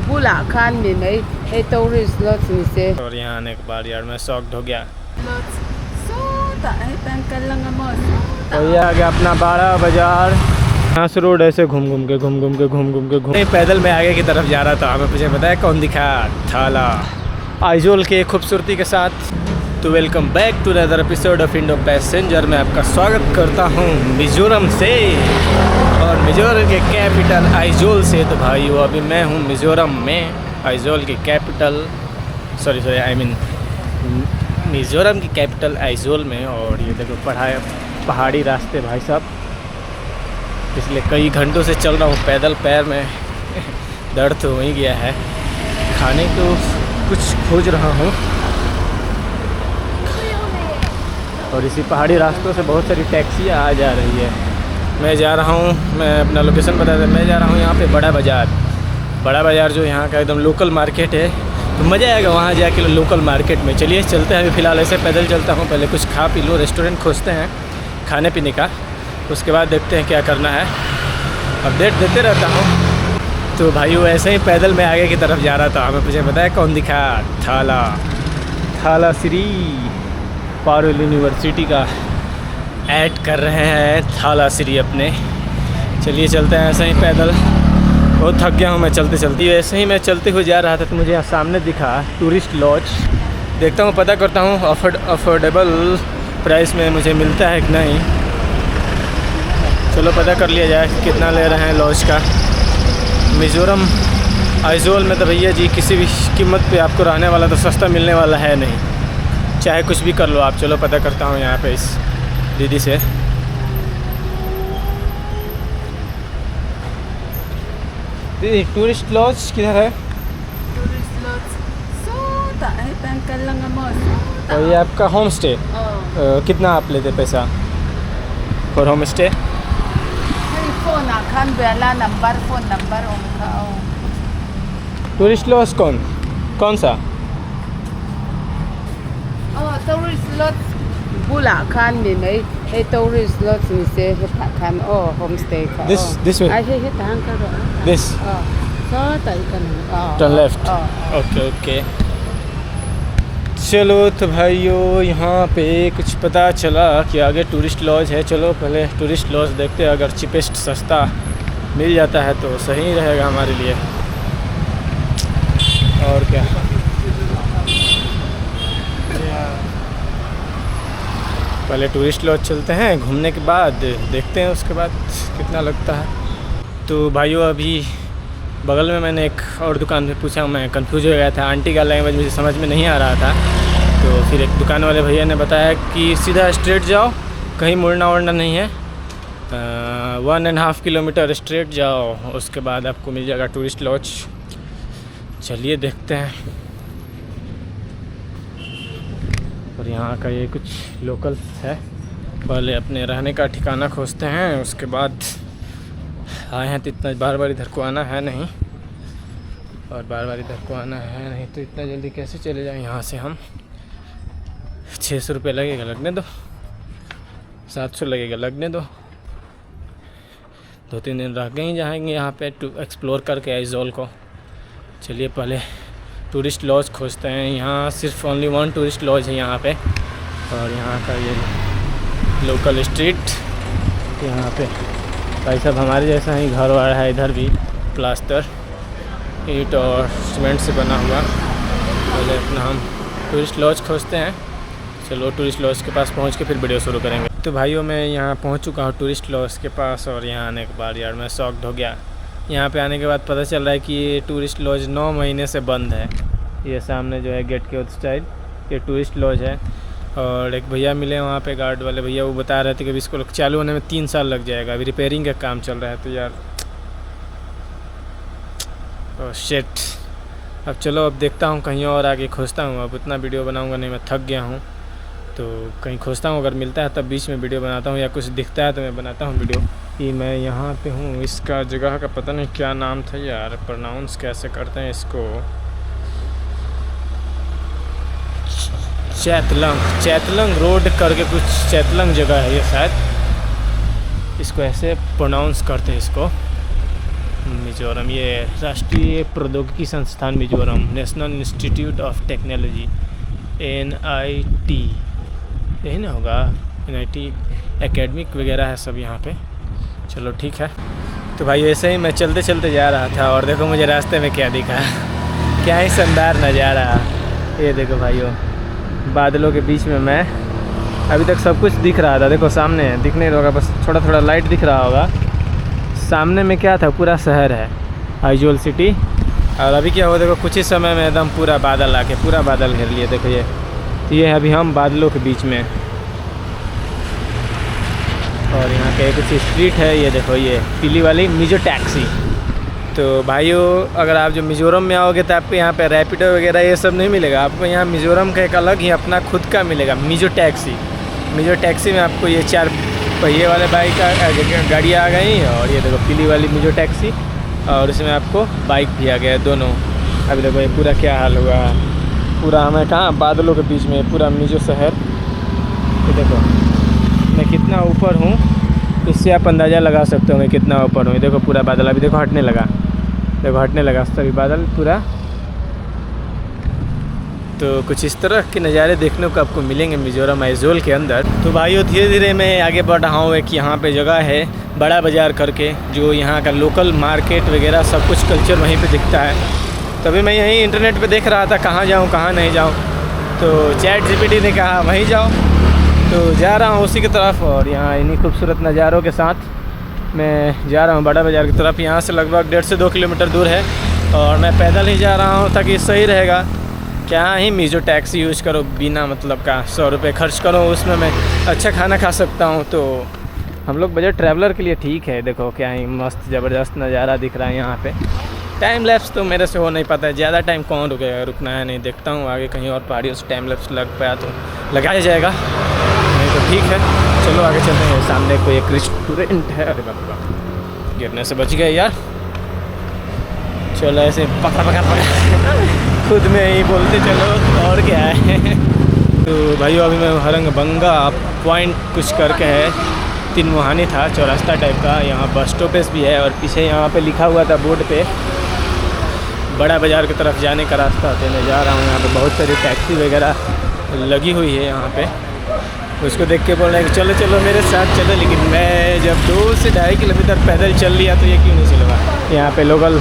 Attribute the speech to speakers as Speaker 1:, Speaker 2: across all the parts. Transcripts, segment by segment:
Speaker 1: बुला खान में नहीं है टूरिस्ट लॉट से
Speaker 2: और यहाँ आने के बाद यार मैं शॉक्ड हो गया। तो ये आ गया अपना बड़ा बाजार। यहाँ से रोड ऐसे घूम के पैदल में आगे की तरफ जा रहा था। हमें मुझे पता है कौन दिखा, थाला आइजोल के खूबसूरती के साथ। तो welcome back to another episode of Indo Passenger. मैं आपका स्वागत करता हूँ मिजोरम से और मिजोरम के कैपिटल आइजोल से। तो भाई वो अभी मैं हूँ मिजोरम में, आइजोल की कैपिटल आई मीन मिजोरम की कैपिटल आइजोल में। और ये देखो पहाड़ी रास्ते भाई साहब, पिछले कई घंटों से चल रहा हूँ पैदल, पैर में दर्द तो हो ही गया है। खाने को कुछ खोज रहा हूँ और इसी पहाड़ी रास्तों से बहुत सारी टैक्सियाँ आ जा रही है। मैं जा रहा हूँ, मैं अपना लोकेशन बता दें, मैं जा रहा हूँ यहाँ पे बड़ा बाज़ार जो यहाँ का एकदम लोकल मार्केट है। तो मज़ा आएगा वहाँ जाके लोकल मार्केट में। चलिए चलते हैं। अभी फ़िलहाल ऐसे पैदल चलता हूँ, पहले कुछ खा पी लो, रेस्टोरेंट खोजते हैं खाने पीने का, उसके बाद देखते हैं क्या करना है। अपडेट देते रहता हूँ। तो भाई वो ऐसे ही पैदल में आगे की तरफ जा रहा था। हमें मुझे पता है कौन दिखा, थाला श्री पारुल यूनिवर्सिटी का ऐड कर रहे हैं थाला श्री अपने। चलिए चलते हैं ऐसे ही पैदल। बहुत थक गया हूँ मैं चलते ऐसे ही मैं चलते हुए जा रहा था तो मुझे यहाँ सामने दिखा टूरिस्ट लॉज। देखता हूँ, पता करता हूँ अफोर्डेबल प्राइस में मुझे मिलता है कि नहीं। चलो पता कर लिया जाए कितना ले रहे हैं लॉज का। मिज़ोरम आइजोल में तो भैया जी किसी भी कीमत पे आपको रहने वाला तो सस्ता मिलने वाला है नहीं, चाहे कुछ भी कर लो आप। चलो पता करता हूँ यहाँ पे इस दीदी से। दीदी टूरिस्ट लॉज किधर है? और ये आपका होम स्टे कितना आप लेते पैसा for home stay?
Speaker 1: Phone number
Speaker 2: tourist laws कौन सा?
Speaker 1: टूरिस्ट लॉट बुला खान में नहीं है टूरिस्ट लॉट से खान होम स्टे का।
Speaker 2: This way.
Speaker 1: ऐसे ही तांग करो।
Speaker 2: This. Turn left. ओके। चलो तो भाइयों यहाँ पे कुछ पता चला कि आगे टूरिस्ट लॉज है। चलो पहले टूरिस्ट लॉज देखते हैं, अगर चीपेस्ट सस्ता मिल जाता है तो सही रहेगा हमारे लिए। और क्या, पहले टूरिस्ट लॉज चलते हैं, घूमने के बाद देखते हैं उसके बाद कितना लगता है। तो भाइयों अभी बगल में मैंने एक और दुकान पे पूछा, मैं कंफ्यूज हो गया था, आंटी का लैंग्वेज मुझे समझ में नहीं आ रहा था। तो फिर एक दुकान वाले भैया ने बताया कि सीधा स्ट्रेट जाओ, कहीं मुड़ना वड़ना नहीं है, 1.5 किलोमीटर स्ट्रेट जाओ, उसके बाद आपको मिल जाएगा टूरिस्ट लॉज। चलिए देखते हैं। और यहाँ का ये कुछ लोकल है, पहले अपने रहने का ठिकाना खोजते हैं, उसके बाद आए हैं तो इतना बार इधर को आना है नहीं, और बार इधर को आना है नहीं तो इतना जल्दी कैसे चले जाएं यहाँ से हम। 600 रुपये लगेगा, लगने दो। 700 लगेगा, लगने दो। 2-3 दिन रह के ही जाएंगे यहाँ पे टू एक्सप्लोर करके आइजोल को। चलिए पहले टूरिस्ट लॉज खोजते हैं। यहाँ सिर्फ ओनली 1 टूरिस्ट लॉज है यहाँ पे। और यहाँ का ये लोकल स्ट्रीट, यहाँ पे भाई साहब हमारे जैसा ही घर वाला है, इधर भी प्लास्टर ईंट और सीमेंट से बना हुआ। पहले अपना हम टूरिस्ट लॉज खोजते हैं। चलो टूरिस्ट लॉज के पास पहुँच के फिर वीडियो शुरू करेंगे। तो भाइयों मैं यहाँ पहुँच चुका हूँ टूरिस्ट लॉज के पास, और यहाँ आने के बाद यार मैं शॉक्ड हो गया। यहाँ पे आने के बाद पता चल रहा है कि ये टूरिस्ट लॉज 9 महीने से बंद है। ये सामने जो है गेट के उस साइड ये टूरिस्ट लॉज है। और एक भैया मिले वहाँ पे, गार्ड वाले भैया, वो बता रहे थे कि इसको चालू होने में 3 साल लग जाएगा, अभी रिपेयरिंग का काम चल रहा है। तो यार शिट। अब चलो अब देखता हूँ कहीं और आगे खोजता हूँ। अब उतना वीडियो बनाऊँगा नहीं, मैं थक गया हूँ। तो कहीं खोजता हूँ, अगर मिलता है तब बीच में वीडियो बनाता हूँ, या कुछ दिखता है तो मैं बनाता हूँ वीडियो। कि मैं यहाँ पे हूँ, इसका जगह का पता नहीं क्या नाम था यार, प्रोनाउंस कैसे करते हैं इसको। चैतलंग रोड करके कुछ चैतलंग जगह है ये शायद। इसको ऐसे प्रोनाउंस करते हैं इसको, मिजोरम। ये राष्ट्रीय प्रौद्योगिकी संस्थान Mizoram, national institute of technology, NIT, यही ना होगा, NIT एकेडमिक वगैरह है सब यहाँ पे। चलो ठीक है। तो भाई ऐसे ही मैं चलते चलते जा रहा था और देखो मुझे रास्ते में क्या दिखा, क्या ही शानदार नज़ारा। ये देखो भाइयों, बादलों के बीच में मैं, अभी तक सब कुछ दिख रहा था, देखो सामने दिख नहीं रहा होगा, बस थोड़ा थोड़ा लाइट दिख रहा होगा। सामने में क्या था, पूरा शहर है आइजोल सिटी। और अभी क्या हुआ देखो, कुछ ही समय में एकदम पूरा बादल आके पूरा बादल घेर लिए। देखो ये है अभी हम बादलों के बीच में। और यहाँ के कुछ स्ट्रीट है, ये देखो ये पीली वाली मिजो टैक्सी। तो भाइयों अगर आप जो मिज़ोरम में आओगे तो आपको यहाँ पे रैपिडो वगैरह ये सब नहीं मिलेगा, आपको यहाँ मिज़ोरम का एक अलग ही अपना खुद का मिलेगा, मिजो टैक्सी। मिजो टैक्सी में आपको ये 4 पहिए वाले बाइक गाड़ी आ गई, और ये देखो पीली वाली मिजो टैक्सी, और इसमें आपको बाइक भी आ गया है दोनों। अभी देखो ये पूरा क्या हाल हुआ, पूरा हमें कहाँ बादलों के बीच में पूरा मिजो शहर। ये देखो मैं कितना ऊपर हूँ, इससे आप अंदाज़ा लगा सकते हो मैं कितना ऊपर हूँ। देखो पूरा बादल अभी देखो हटने लगा, देखो हटने लगा सभी बादल पूरा। तो कुछ इस तरह के नज़ारे देखने को आपको मिलेंगे मिज़ोरम आइजोल के अंदर। तो भाइयों धीरे धीरे मैं आगे बढ़ रहा हूँ। एक यहाँ पे जगह है बड़ा बाज़ार करके, जो यहाँ का लोकल मार्केट वगैरह सब कुछ कल्चर वहीं पे दिखता है। तभी मैं यहीं इंटरनेट पे देख रहा था कहाँ जाऊँ कहाँ नहीं जाऊँ, तो ChatGPT ने कहा वहीं जाओ, तो जा रहा हूँ उसी की तरफ। और यहाँ इन्हीं खूबसूरत नज़ारों के साथ मैं जा रहा हूँ बड़ा बाज़ार की तरफ। यहाँ से लगभग 1.5 से 2 किलोमीटर दूर है, और मैं पैदल ही जा रहा हूँ ताकि सही रहेगा। क्या ही मिजो टैक्सी यूज़ करो बिना मतलब का 100 रुपये खर्च करो, उसमें मैं अच्छा खाना खा सकता हूँ। तो हम लोग बजट ट्रैवलर के लिए ठीक है। देखो क्या ही मस्त ज़बरदस्त नज़ारा दिख रहा है यहाँ पे। टाइम लैप्स तो मेरे से हो नहीं पाता है, ज़्यादा टाइम कौन रुकेगा, रुकना है नहीं। देखता हूँ आगे कहीं और पहाड़ियों से टाइम लैप्स लग पाया तो लगाया जाएगा, नहीं तो ठीक है। चलो आगे चलते हैं। सामने कोई एक रेस्टोरेंट है, अरे बाप रे गिरने से बच गए यार। चलो ऐसे पकड़ खुद में ही बोलते चलो, और क्या है। तो भाइयों अभी मैं हरंगबंगा पॉइंट कुछ करके है, तिनमुहानी था चौरास्ता टाइप का, यहाँ बस स्टॉपेज भी है, और पीछे यहाँ पे लिखा हुआ था बोर्ड पे बड़ा बाज़ार की तरफ जाने का रास्ता। तो मैं जा रहा हूँ, यहाँ पे बहुत सारी टैक्सी वगैरह लगी हुई है यहाँ पे। उसको देख के बोल रहे हैं कि चलो चलो मेरे साथ चलो, लेकिन मैं जब 2 से 2.5 किलोमीटर पैदल चल लिया तो ये क्यों नहीं चलवा। यहाँ पे लोकल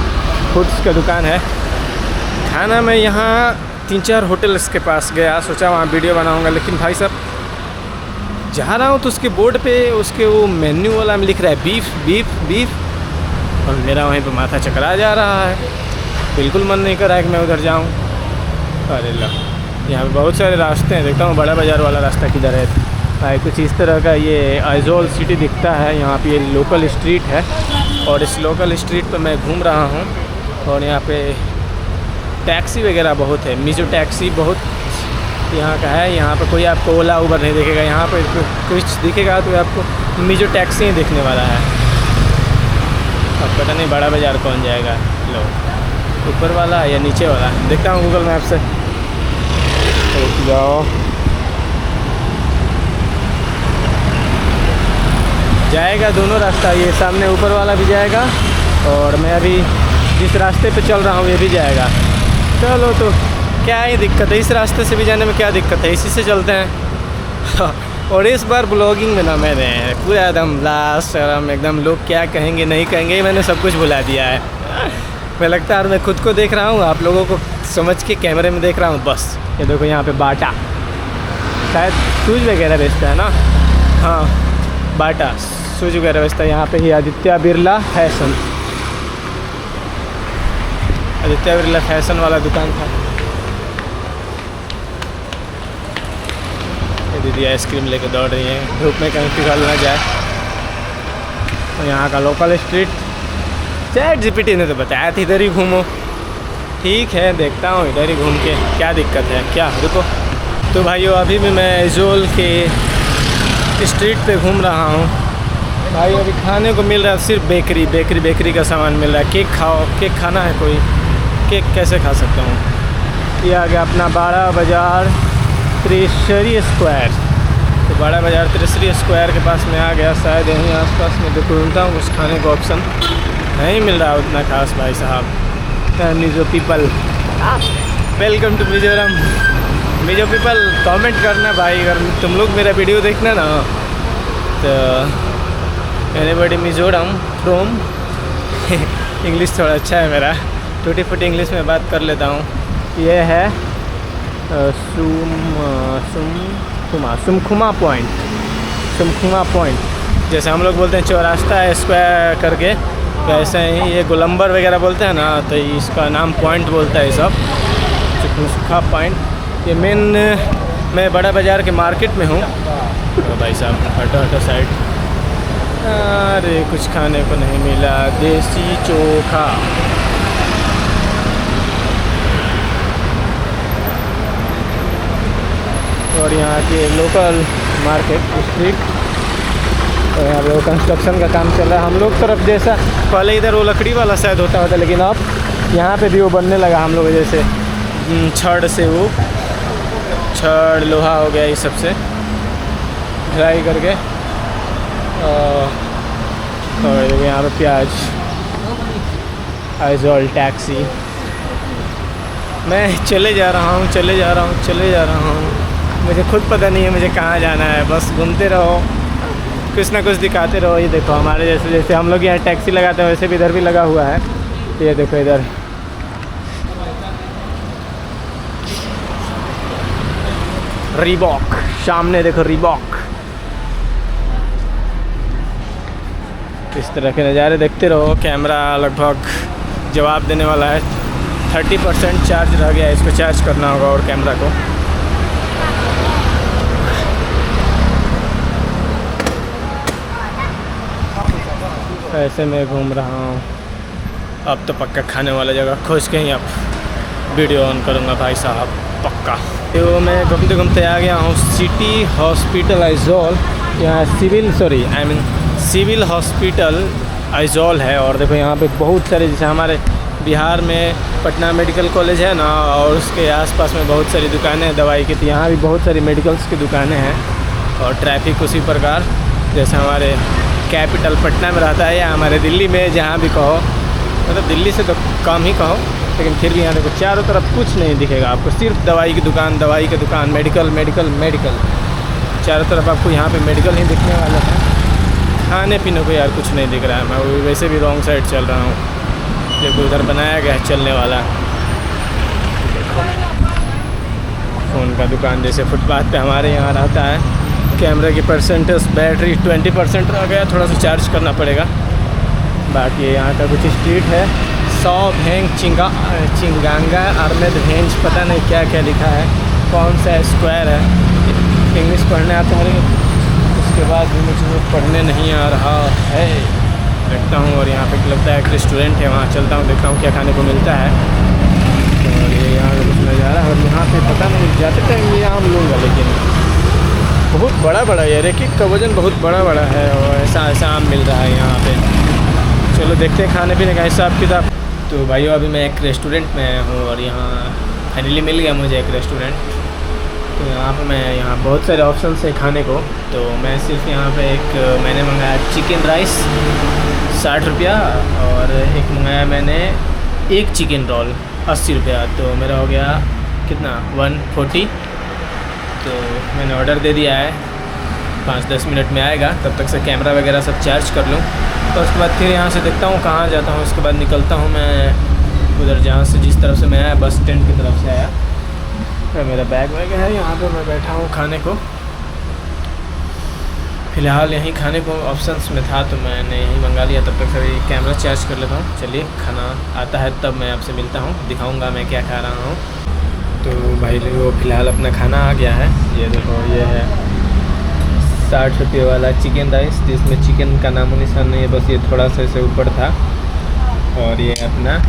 Speaker 2: फूड्स का दुकान है, खाना मैं यहाँ 3-4 होटल्स के पास गया, सोचा वहाँ वीडियो बनाऊँगा, लेकिन भाई साहब जा रहा हूँ तो उसके बोर्ड पे उसके वो मेन्यू वाला में लिख रहा है बीफ बीफ बीफ, और मेरा वहीं पे माथा चकरा जा रहा है। बिल्कुल मन नहीं कर रहा है कि मैं उधर जाऊँ। अरे ला, यहाँ पे बहुत सारे रास्ते हैं, देखता हूँ बड़ा बाज़ार वाला रास्ता किधर है। भाई कुछ इस तरह का ये आइजोल सिटी दिखता है। यहाँ पे ये लोकल स्ट्रीट है, और इस लोकल स्ट्रीट पे मैं घूम रहा हूँ, और यहाँ पे टैक्सी वगैरह बहुत है, मिजो टैक्सी बहुत यहाँ का है। यहाँ पे कोई आपको ओला उबर नहीं दिखेगा, यहाँ पे कुछ दिखेगा तो आपको मिजो टैक्सी ही दिखने वाला है। अब पता नहीं बड़ा बाज़ार कौन जाएगा, लो ऊपर वाला या नीचे वाला, देखता हूँ गूगल मैप से। तो जाओ जाएगा दोनों रास्ता, ये सामने ऊपर वाला भी जाएगा, और मैं अभी जिस रास्ते पे चल रहा हूँ ये भी जाएगा। चलो तो क्या ही दिक्कत है, इस रास्ते से भी जाने में क्या दिक्कत है, इसी से चलते हैं। और इस बार ब्लॉगिंग में ना मैंने पूरा एकदम लास्ट एकदम लोग क्या कहेंगे नहीं कहेंगे, मैंने सब कुछ भुला दिया है। मैं लगता है मैं खुद को देख रहा हूँ, आप लोगों को समझ के कैमरे में देख रहा हूँ बस। ये देखो यहाँ पे बाटा, शायद शूज वगैरह बेचता है ना, हाँ बाटा शूज वगैरह बेचता है। यहाँ पे ही आदित्य बिरला फैशन, आदित्य बिरला फैशन वाला दुकान था। ये दीदी आइसक्रीम लेके दौड़ रही है, धूप में कहीं पिघल ना जाए। और यहाँ का लोकल स्ट्रीट ChatGPT ने तो बताया था इधर ही घूमो, ठीक है देखता हूँ इधर ही घूम के क्या दिक्कत है क्या। रुको तो भाइयों अभी भी मैं आइजोल के स्ट्रीट पे घूम रहा हूँ। भाई अभी खाने को मिल रहा है सिर्फ बेकरी का सामान मिल रहा है। केक खाओ, केक खाना है कोई, केक कैसे खा सकता हूँ। ये आ गया अपना बड़ा बाज़ार त्रिशरी स्क्वायर। तो बड़ा बाज़ार त्रिशरी स्क्वायर के पास में आ गया। शायद यहीं आसपास में ढूंढता हूँ कुछ खाने का ऑप्शन, नहीं मिल रहा उतना खास भाई साहब। Mizo people, welcome to Mizoram. Mizo people comment करना भाई, अगर तुम लोग मेरा वीडियो देखना ना तो एनीबॉडी मिज़ोरम फ्रॉम इंग्लिश थोड़ा अच्छा है मेरा, टूटी फूटी इंग्लिश में बात कर लेता हूँ। ये है सुमखुमा पॉइंट, जैसे हम लोग बोलते हैं चौरास्ता स्क्वायर करके, वैसे ही ये गोलंबर वगैरह बोलते हैं ना, तो इसका नाम पॉइंट बोलता है सब, सुमखुमा पॉइंट। ये मेन मैं बड़ा बाज़ार के मार्केट में हूँ। तो भाई साहब हटो साइड। अरे कुछ खाने को नहीं मिला, देसी चोखा। और यहाँ के लोकल मार्केट स्ट्रीट, और यहाँ पे कंस्ट्रक्शन का काम चल रहा है। हम लोग तरफ जैसा पहले इधर वो लकड़ी वाला शायद होता था, लेकिन अब यहाँ पे भी वो बनने लगा। हम लोग जैसे छड़ से, वो छड़ लोहा हो गया, इस सब से ड्राई करके। और यहाँ पे प्याज, आइजॉल टैक्सी। मैं चले जा रहा हूँ। मुझे खुद पता नहीं है मुझे कहाँ जाना है, बस घूमते रहो, कुछ ना कुछ दिखाते रहो। ये देखो हमारे जैसे हम लोग यहाँ टैक्सी लगाते हैं, वैसे भी इधर भी लगा हुआ है। ये देखो इधर रीबॉक, सामने देखो रीबॉक। इस तरह के नज़ारे देखते रहो। कैमरा लगभग जवाब देने वाला है, 30% चार्ज रह गया है, इसको चार्ज करना होगा और कैमरा को। ऐसे मैं घूम रहा हूँ। अब तो पक्का खाने वाला जगह खोज के ही अब वीडियो ऑन करूँगा भाई साहब, पक्का। तो मैं घूमते घूमते आ गया हूँ सिटी हॉस्पिटल आइजॉल। यहाँ सिविल हॉस्पिटल आइजॉल है। और देखो यहाँ पे बहुत सारे, जैसे हमारे बिहार में पटना मेडिकल कॉलेज है ना, और उसके आसपास में बहुत सारी दुकानें हैं दवाई की, तो यहाँ भी बहुत सारी मेडिकल्स की दुकानें हैं। और ट्रैफिक उसी प्रकार जैसे हमारे कैपिटल पटना में रहता है, या हमारे दिल्ली में, जहाँ भी कहो, मतलब दिल्ली से तो कम ही कहो, लेकिन फिर भी यहाँ देखो चारों तरफ कुछ नहीं दिखेगा आपको, सिर्फ दवाई की दुकान, मेडिकल। चारों तरफ आपको यहाँ पे मेडिकल ही दिखने वाला है। खाने पीने को यार कुछ नहीं दिख रहा है। मैं वैसे भी रॉन्ग साइड चल रहा हूँ, जब उधर बनाया गया है चलने वाला। देखो फ़ोन का दुकान, जैसे फुटपाथ पे हमारे यहाँ रहता है। कैमरे की परसेंटेज बैटरी 20% रह गया, थोड़ा सा चार्ज करना पड़ेगा। बाकी यहाँ का कुछ स्ट्रीट है, चिंगांगा आर्मेद भेंज, पता नहीं क्या क्या लिखा है, कौन सा स्क्वायर है। इंग्लिश पढ़ने आता है, उसके बाद भी मुझे पढ़ने नहीं आ रहा है। देखता हूँ। और यहाँ पे लगता है एक रेस्टोरेंट है, वहाँ चलता हूँ, देखता हूँ क्या खाने को मिलता है। और ये यहाँ का कुछ नज़ारा है। और यहाँ पे पता नहीं, जाते टाइम ये आम लूँगा, लेकिन बहुत बड़ा यार, एक का वज़न बहुत बड़ा है, और ऐसा आम मिल रहा है यहाँ पे। चलो देखते हैं खाने पीने का हिसाब किताब। तो भाइयों अभी मैं एक रेस्टोरेंट में हूँ, और यहाँ फाइनली मिल गया मुझे एक रेस्टोरेंट। तो यहाँ पे मैं, यहाँ बहुत सारे ऑप्शंस है खाने को, तो मैं सिर्फ यहाँ पे मैंने मंगाया चिकन राइस 60 रुपया, और एक मंगाया मैंने एक चिकन रोल 80 रुपया। तो मेरा हो गया कितना, 140। तो मैंने ऑर्डर दे दिया है, 5-10 मिनट में आएगा। तब तक से कैमरा वगैरह सब चार्ज कर लूँ, तो उसके बाद फिर यहाँ से देखता हूँ कहाँ जाता हूँ। उसके बाद निकलता हूँ मैं उधर, जहाँ से जिस तरफ से मैं आया, बस स्टैंड की तरफ से आया। तो मेरा बैग वैग है यहाँ पे, मैं बैठा हूँ खाने को। फ़िलहाल यहीं खाने को ऑप्शंस में था, तो मैंने यहीं मंगा लिया। तब तक सभी कैमरा चार्ज कर लेता हूँ। चलिए खाना आता है तब मैं आपसे मिलता हूँ, दिखाऊँगा मैं क्या खा रहा हूँ। तो भाई वो फ़िलहाल अपना खाना आ गया है। ये देखो, ये है 60 रुपये वाला चिकन राइस, जिसमें चिकन का नामो निशान नहीं है, बस ये थोड़ा सा इसे ऊपर था। और ये अपना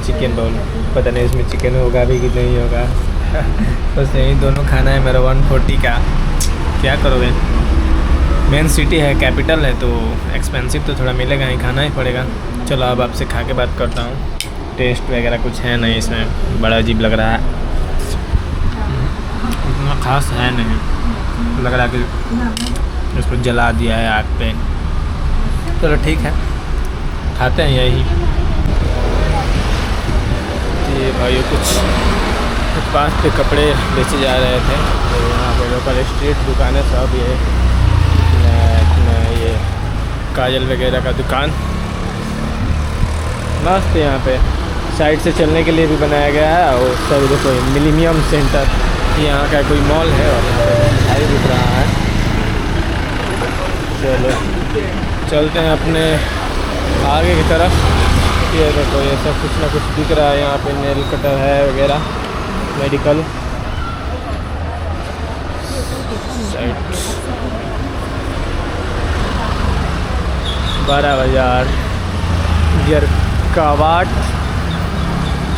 Speaker 2: चिकन रोल, पता नहीं इसमें चिकन होगा भी कि नहीं होगा। बस यही दोनों खाना है मेरा 140 का। क्या करोगे, मेन सिटी है, कैपिटल है, तो एक्सपेंसिव तो थोड़ा मिलेगा ही, खाना ही पड़ेगा। चलो अब आपसे खा के बात करता हूँ। टेस्ट वगैरह कुछ है नहीं इसमें, बड़ा अजीब लग रहा है। इतना खास है नहीं, लग रहा है कि इसको जला दिया है आग पे। चलो ठीक है, खाते हैं यही। ये भाई कुछ फुटपाथ पे कपड़े बेचे जा रहे थे, तो यहाँ पे लोकल स्ट्रीट दुकानें सब ये काजल वगैरह का दुकान मस्त है। यहाँ पे साइड से चलने के लिए भी बनाया गया है। और सब देखो मिलेनियम सेंटर, यहाँ का कोई मॉल है और भाई दिख रहा है। चलो चलते हैं अपने आगे की तरफ। ये देखो ये सब कुछ ना कुछ दिख रहा है। यहाँ पे नेल कटर है वगैरह, मेडिकल साइड। 12 बाजार गिरकावाट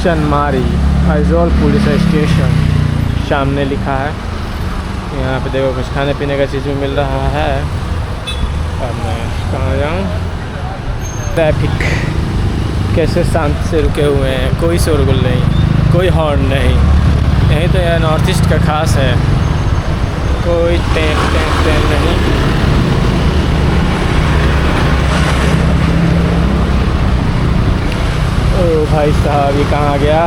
Speaker 2: चनमारी आइजोल पुलिस स्टेशन सामने लिखा है। यहाँ पे देखो कुछ खाने पीने का चीज़ भी मिल रहा है। अब मैं कहाँ जाऊँ? ट्रैफिक कैसे शांत से रुके हुए हैं, कोई शोरगुल नहीं, कोई हॉर्न नहीं। यहीं तो यार नॉर्थ ईस्ट का खास है, कोई टेन नहीं। ओ भाई साहब ये कहाँ गया?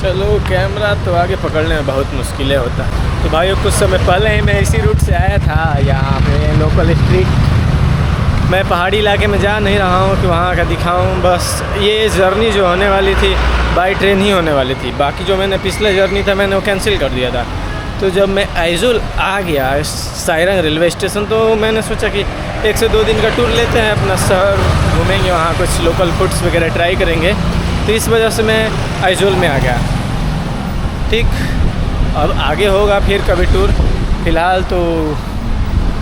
Speaker 2: चलो कैमरा तो आगे पकड़ने में बहुत मुश्किलें होता है। तो भाई कुछ समय पहले ही मैं इसी रूट से आया था। यहाँ पे लोकल स्ट्रीट, मैं पहाड़ी इलाके में जा नहीं रहा हूँ कि वहाँ का दिखाऊँ। बस ये जर्नी जो होने वाली थी बाई ट्रेन ही होने वाली थी। बाकी जो मैंने पिछला जर्नी था मैंने वो कैंसिल कर दिया था। तो जब मैं आइजोल आ गया साइरंग रेलवे स्टेशन, तो मैंने सोचा कि 1 से 2 दिन का टूर लेते हैं, अपना शहर घूमेंगे, वहाँ कुछ लोकल फूड्स वगैरह ट्राई करेंगे। तो इस वजह से मैं आइजोल में आ गया। ठीक, अब आगे होगा फिर कभी टूर। फ़िलहाल तो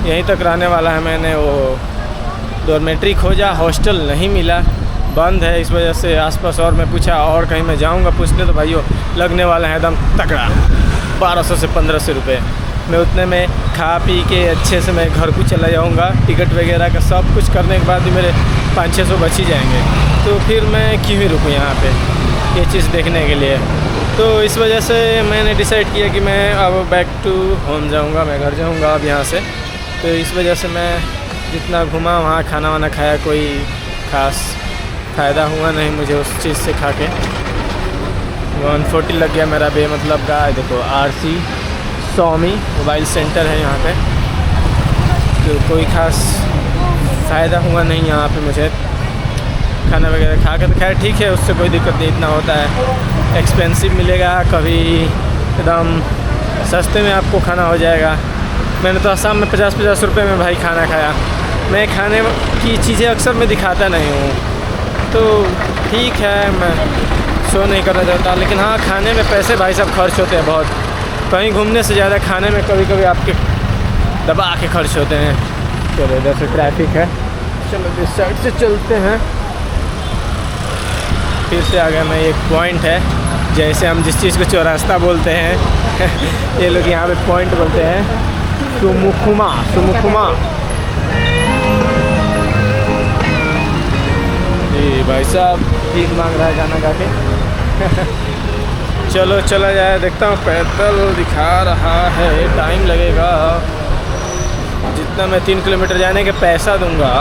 Speaker 2: यहीं तक रहने वाला है। मैंने वो डॉर्मेट्री खोजा, हॉस्टल नहीं मिला, बंद है। इस वजह से आसपास और मैं पूछा और कहीं मैं जाऊंगा पूछने, तो भाइयों लगने वाला है एकदम तगड़ा 1200 से 1500 रुपये। मैं उतने में खा पी के अच्छे से मैं घर को चला जाऊंगा। टिकट वगैरह का सब कुछ करने के बाद भी मेरे 500-600 बच ही जाएंगे। तो फिर मैं क्यों ही रुकूँ यहाँ पे ये चीज़ देखने के लिए। तो इस वजह से मैंने डिसाइड किया कि मैं अब बैक टू होम जाऊँगा, मैं घर जाऊँगा अब यहाँ से। तो इस वजह से मैं जितना घूमा वहाँ खाना वाना खाया, कोई ख़ास फ़ायदा हुआ नहीं मुझे उस चीज़ से खा के। 140 लग गया मेरा बेमतलब का। देखो RC स्वामी मोबाइल सेंटर है यहाँ पे। तो कोई ख़ास फ़ायदा हुआ नहीं यहाँ पे मुझे खाना वगैरह खा के। तो खैर ठीक है, उससे कोई दिक्कत नहीं। इतना होता है, एक्सपेंसिव मिलेगा, कभी एकदम सस्ते में आपको खाना हो जाएगा। मैंने तो आसाम में 50-50 रुपये में भाई खाना खाया। मैं खाने की चीज़ें अक्सर मैं दिखाता नहीं हूँ, तो ठीक है मैं शो नहीं करना चाहता। लेकिन हाँ, खाने में पैसे भाई साहब खर्च होते हैं बहुत। कहीं घूमने से ज़्यादा खाने में कभी कभी आपके दबा के खर्च होते हैं। चलो इधर से ट्रैफिक है, चलो इस साइड से चलते हैं। फिर से आ गया मैं, एक पॉइंट है, जैसे हम जिस चीज़ को चौरास्ता बोलते हैं ये लोग यहाँ पे पॉइंट बोलते हैं। सुमुखुमा जी भाई साहब भीख मांग रहा है गाना गा के। चलो चला जाए, देखता हूँ पैदल दिखा रहा है, टाइम लगेगा। जितना मैं 3 किलोमीटर जाने के पैसा दूंगा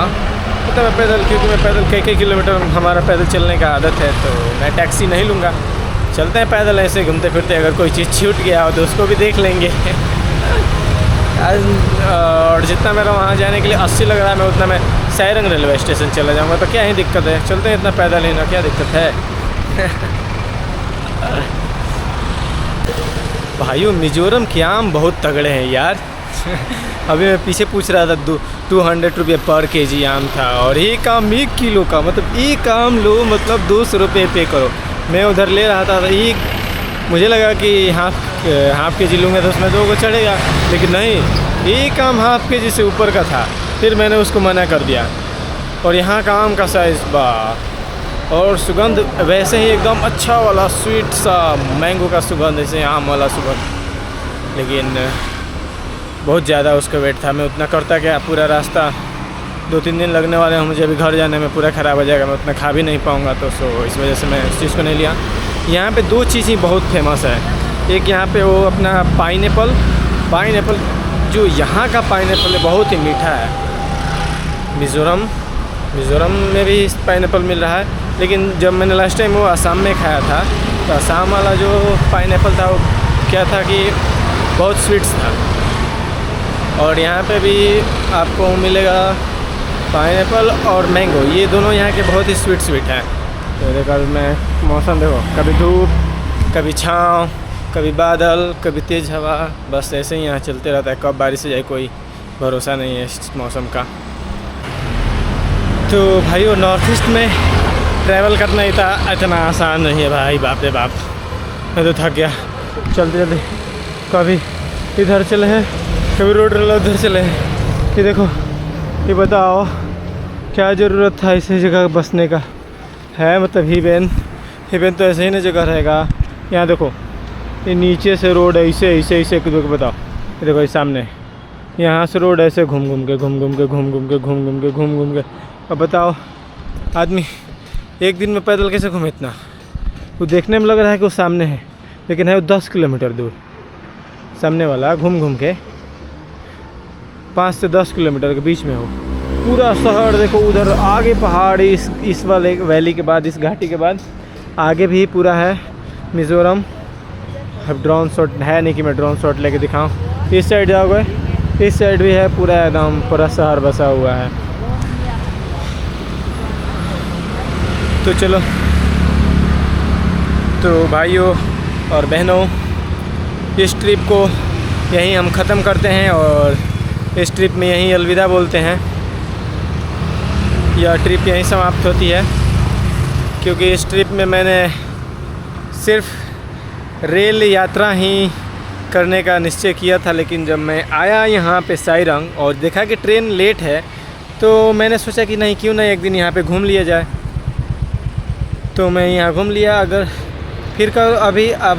Speaker 2: उतना मैं पैदल, क्योंकि मैं पैदल कई किलोमीटर हमारा पैदल चलने का आदत है, तो मैं टैक्सी नहीं लूँगा। चलते हैं पैदल ऐसे घूमते फिरते, अगर कोई चीज़ छूट गया हो तो उसको भी देख लेंगे। और जितना मेरा वहाँ जाने के लिए 80 लग रहा है, मैं उतना मैं साइरंग रेलवे स्टेशन चला जाऊँगा। तो क्या ही दिक्कत है, चलते हैं, इतना पैदल ही ना, क्या दिक्कत है। भाइयों मिज़ोरम के आम बहुत तगड़े हैं यार। अभी मैं पीछे पूछ रहा था, 200 रुपये पर केजी आम था, और एक आम 1 किलो का, मतलब एक आम लो मतलब 200 रुपये पे करो। मैं उधर ले रहा था, एक मुझे लगा कि हाफ के जी लूँगा तो उसमें 2 को चढ़ेगा, लेकिन नहीं, एक आम हाफ के जी से ऊपर का था। फिर मैंने उसको मना कर दिया। और यहाँ का आम का साइज़ और सुगंध वैसे ही एकदम अच्छा वाला स्वीट सा मैंगो का सुगंध, जैसे आम वाला सुगंध, लेकिन बहुत ज़्यादा उसका वेट था। मैं उतना करता क्या, पूरा रास्ता 2-3 दिन लगने वाले हैं मुझे अभी घर जाने में, पूरा ख़राब हो जाएगा, मैं उतना खा भी नहीं पाऊँगा। तो इस वजह से मैं इस चीज़ को नहीं लिया। यहाँ पे 2 चीज़ ही बहुत फेमस है, एक यहाँ पे वो अपना पाइनएप्पल जो यहाँ का पाइनएप्पल है बहुत ही मीठा है। मिज़ोरम में भी पाइनएप्पल मिल रहा है, लेकिन जब मैंने लास्ट टाइम वो असम में खाया था तो असम वाला जो पाइनएप्पल था वो क्या था कि बहुत स्वीट्स था। और यहाँ पे भी आपको मिलेगा पाइनएप्पल और मैंगो, ये दोनों यहाँ के बहुत ही स्वीट हैं। तो देखो मैं मौसम देखो, कभी धूप, कभी छाँव, कभी बादल, कभी तेज़ हवा, बस ऐसे ही यहाँ चलते रहता है। कब बारिश हो जाए कोई भरोसा नहीं है इस मौसम का। तो भाई वो नॉर्थ ईस्ट में ट्रैवल करना इतना आसान नहीं है भाई, बाप रे बाप, मैं तो थक गया। चलते कभी इधर चले हैं, कभी रोड उधर चले हैं। ये देखो, ये बताओ क्या ज़रूरत था ऐसी जगह बसने का है, मतलब ही बेन तो ऐसे ही ना जगह रहेगा। यहाँ देखो, ये नीचे से रोड ऐसे बताओ, ये देखो ये सामने यहाँ से रोड ऐसे घूम के। अब बताओ आदमी एक दिन में पैदल कैसे घूमे इतना? वो देखने में लग रहा है कि वो सामने है, लेकिन है वो 10 किलोमीटर दूर। सामने वाला घूम के 5 से 10 किलोमीटर के बीच में हो। पूरा शहर देखो, उधर आगे पहाड़, इस वाले वैली के बाद, इस घाटी के बाद आगे भी पूरा है मिज़ोरम। अब ड्रोन शॉट है नहीं कि मैं ड्रोन शॉट लेके दिखाऊं। इस साइड जाओगे, इस साइड भी है, पूरा एकदम पूरा शहर बसा हुआ है। तो चलो, तो भाइयों और बहनों, इस ट्रिप को यहीं हम ख़त्म करते हैं और इस ट्रिप में यहीं अलविदा बोलते हैं। यह ट्रिप यहीं समाप्त होती है, क्योंकि इस ट्रिप में मैंने सिर्फ रेल यात्रा ही करने का निश्चय किया था। लेकिन जब मैं आया यहाँ पे साइरंग और देखा कि ट्रेन लेट है, तो मैंने सोचा कि नहीं, क्यों ना एक दिन यहाँ पे घूम लिया जाए। तो मैं यहाँ घूम लिया। अब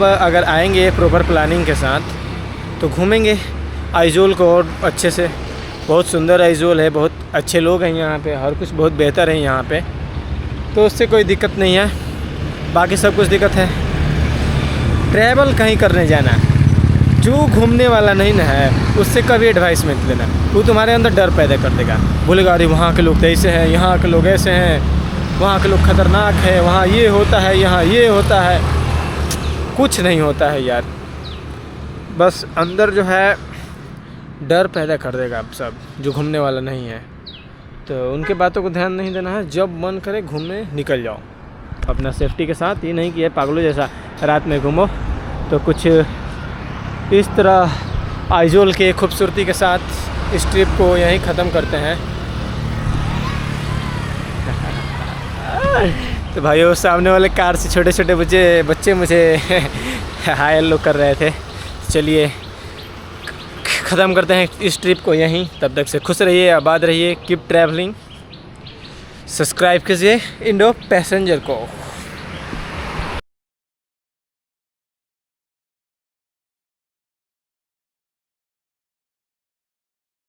Speaker 2: अगर आएंगे प्रॉपर प्लानिंग के साथ तो घूमेंगे आइजोल को और अच्छे से। बहुत सुंदर आइजोल है, बहुत अच्छे लोग हैं यहाँ पे, हर कुछ बहुत बेहतर है यहाँ पे, तो उससे कोई दिक्कत नहीं है। बाकी सब कुछ दिक्कत है ट्रैवल कहीं करने जाना, जो घूमने वाला नहीं ना है उससे कभी एडवाइस मत लेना। वो तुम्हारे अंदर डर पैदा कर देगा, बोलेगा अरे वहाँ के लोग तो ऐसे हैं, यहाँ के लोग ऐसे हैं, वहाँ के लोग ख़तरनाक है, वहाँ ये होता है, यहाँ ये होता है। कुछ नहीं होता है यार, बस अंदर जो है डर पैदा कर देगा आप सब, जो घूमने वाला नहीं है। तो उनके बातों को ध्यान नहीं देना है, जब मन करे घूमने निकल जाओ अपना सेफ्टी के साथ। ये नहीं कि ये पागलों जैसा रात में घूमो। तो कुछ इस तरह आइजोल के खूबसूरती के साथ इस ट्रिप को यहीं ख़त्म करते हैं। तो भाइयों, सामने वाले कार से छोटे छोटे बच्चे मुझे हाय हेलो कर रहे थे। चलिए ख़त्म करते हैं इस ट्रिप को यहीं। तब तक से खुश रहिए, आबाद रहिए, कीप ट्रैवलिंग। सब्सक्राइब कीजिए इंडो पैसेंजर को।